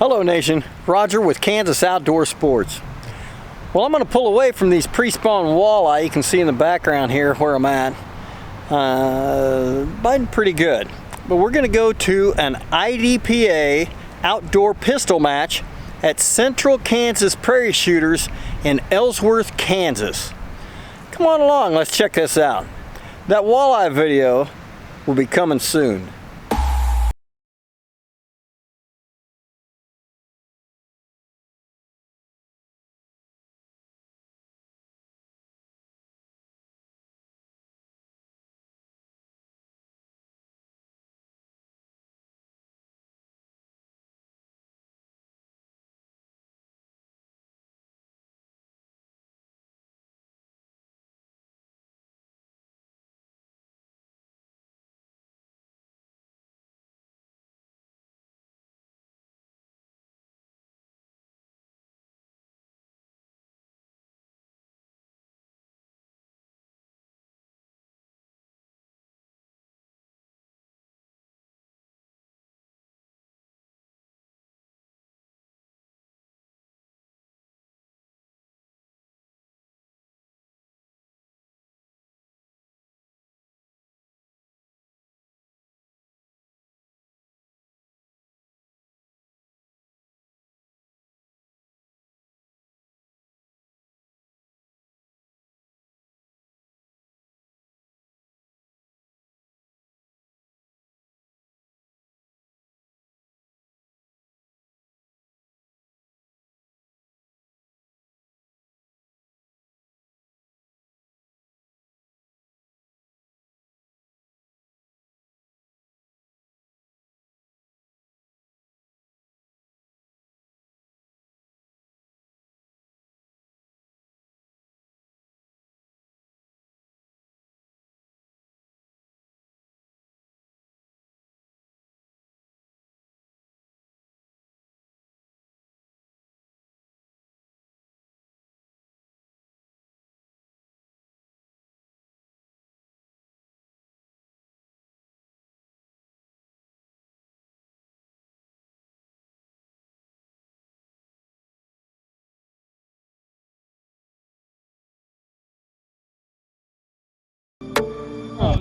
Hello Nation, Roger with Kansas Outdoor Sports. Well, I'm going to pull away from these pre-spawn walleye you can see in the background here where I'm at. Biting pretty good. But we're going to go to an IDPA outdoor pistol match at Central Kansas Prairie Shooters in Ellsworth, Kansas. Come on along, let's check this out. That walleye video will be coming soon.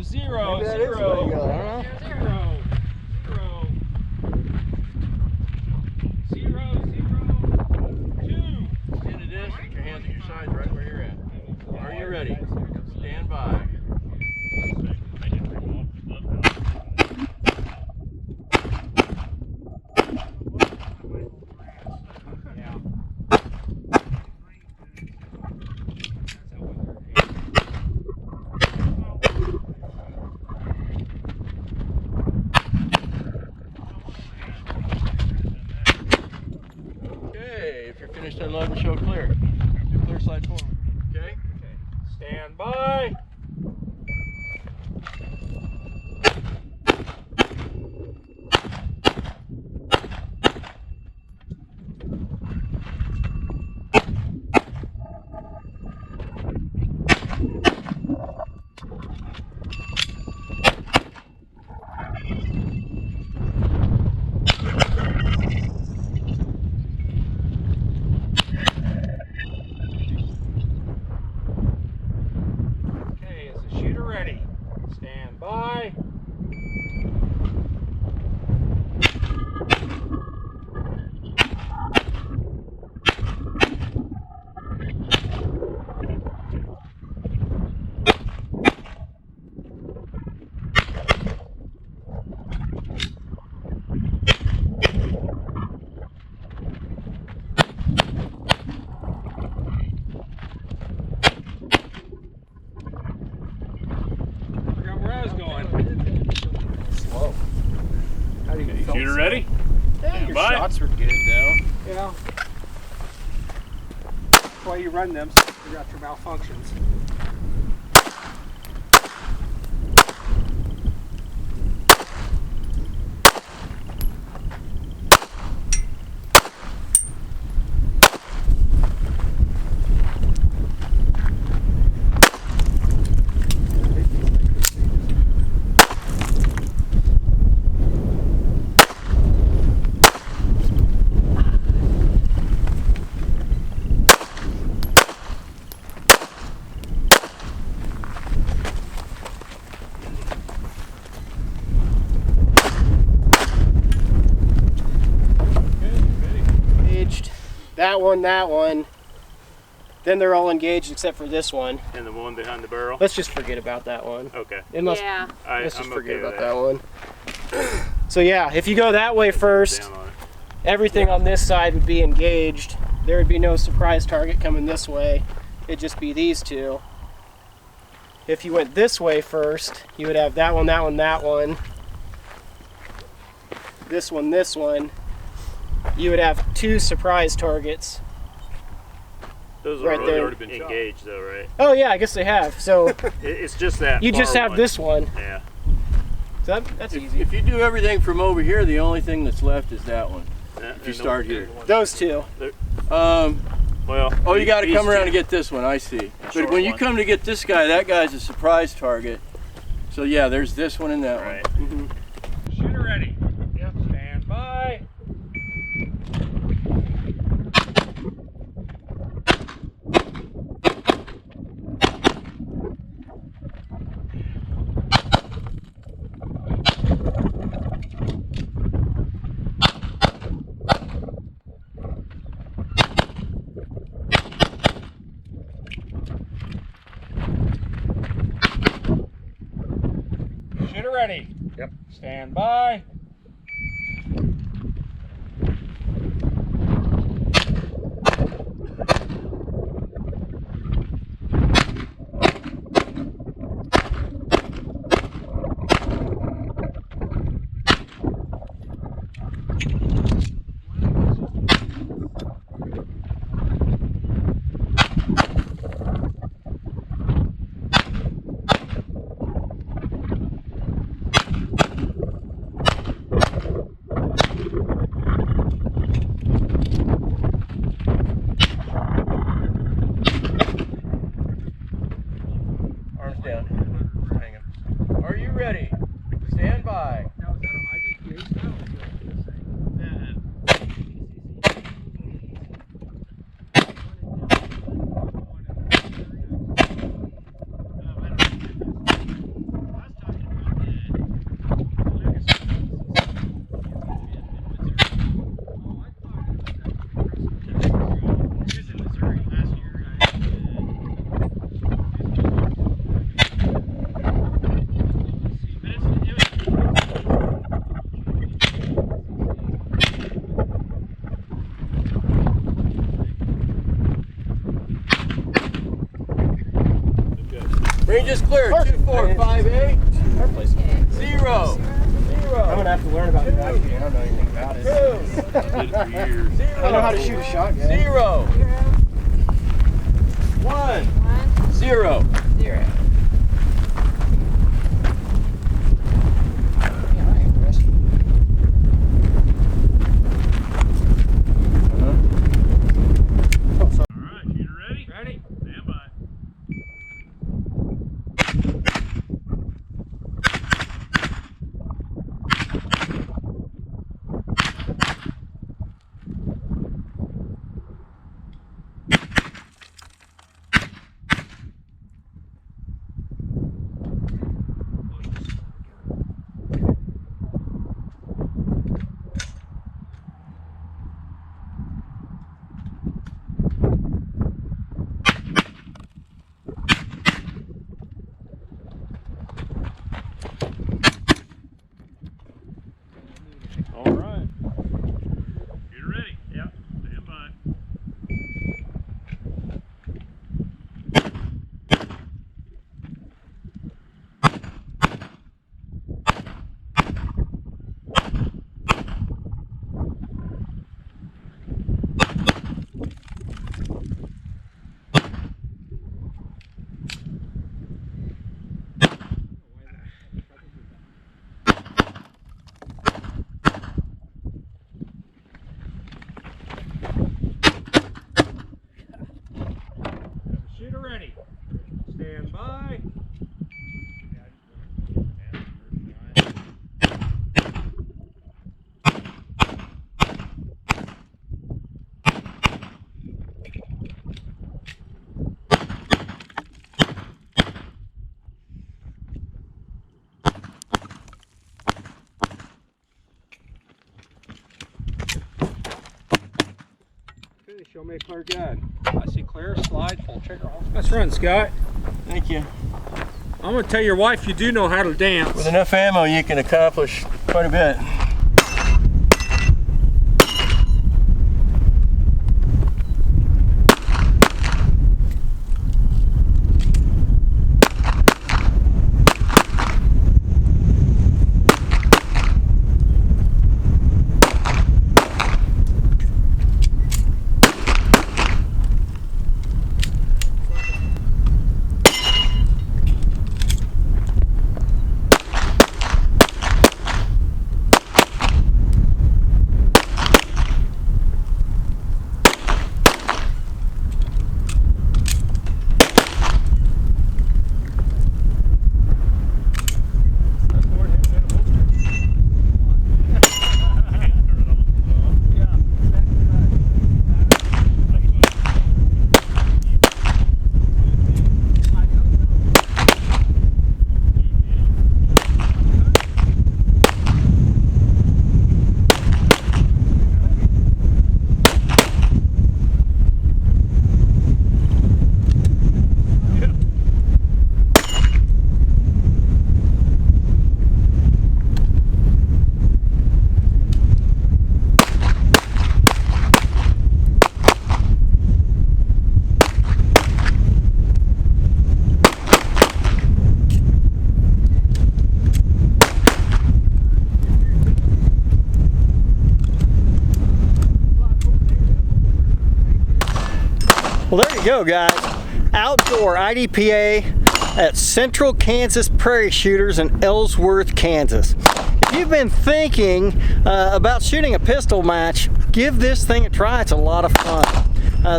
Zero. And it is. Put your hands at your sides right where you're at. Are you ready? Stand by. If you're finished unloading, show clear. Do clear slide forward. Okay? Stand by. Ready. Stand by. Shooter ready? Yeah, your Bye. shots were good though. Yeah. That's why you run them, so you figure out your malfunctions. that one, then they're all engaged except for this one. And the one behind the barrel? Let's just forget about that one. Okay. Unless, Yeah. let's just I'm forget okay with about that one. So yeah, if you go that way first, Down on it. everything on this side would be engaged. There would be no surprise target coming this way. It'd just be these two. If you went this way first, you would have that one, that one, that one. This one, this one. You would have 2 surprise targets. Those Right are there. already been engaged though, right? Oh yeah, I guess they have. So It's just that you just far have one. this one. Yeah. So that's easy. If you do everything from over here, the only thing that's left is that one. Yeah, If you and start the- here. Those two. Well. Oh, you got to these come around two. and get this one. I see. But short when you one. come to get this guy, that guy's a surprise target. So yeah, there's this one and that Right. one. Shooter ready. Yep. Stand by. Shooter ready. Yep. Stand by. Arms down. Hanging. Are you ready? Stand by. Now, is that an IDPA style or is that the same? Range is clear. 2458. Our place. 0. I'm gonna have to learn about Attribution. I don't know anything about it. 2. Did it for years. 0. I know how to shoot a shotgun. 0. 1. 0. 0. Alright, shooter ready? Ready. Stand by. Show me clear gun. I see clear, slide, pull trigger. Let's run, Scott. Thank you. I'm gonna tell your wife you do know how to dance. With enough ammo, you can accomplish quite a bit. Well, there you go, guys. Outdoor IDPA at Central Kansas Prairie Shooters in Ellsworth, Kansas. If you've been thinking about shooting a pistol match, give this thing a try. It's a lot of fun.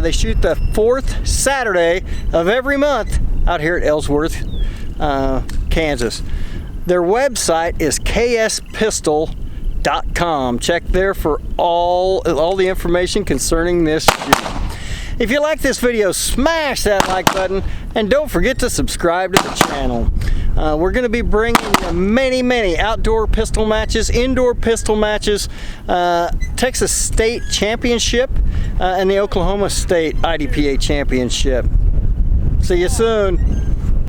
They shoot the 4th Saturday of every month out here at Ellsworth, Kansas. Their website is kspistol.com. Check there for all the information concerning this shoot. If you like this video, smash that like button and don't forget to subscribe to the channel. We're going to be bringing you many outdoor pistol matches, indoor pistol matches, Texas State Championship, and the Oklahoma State IDPA Championship. See you soon.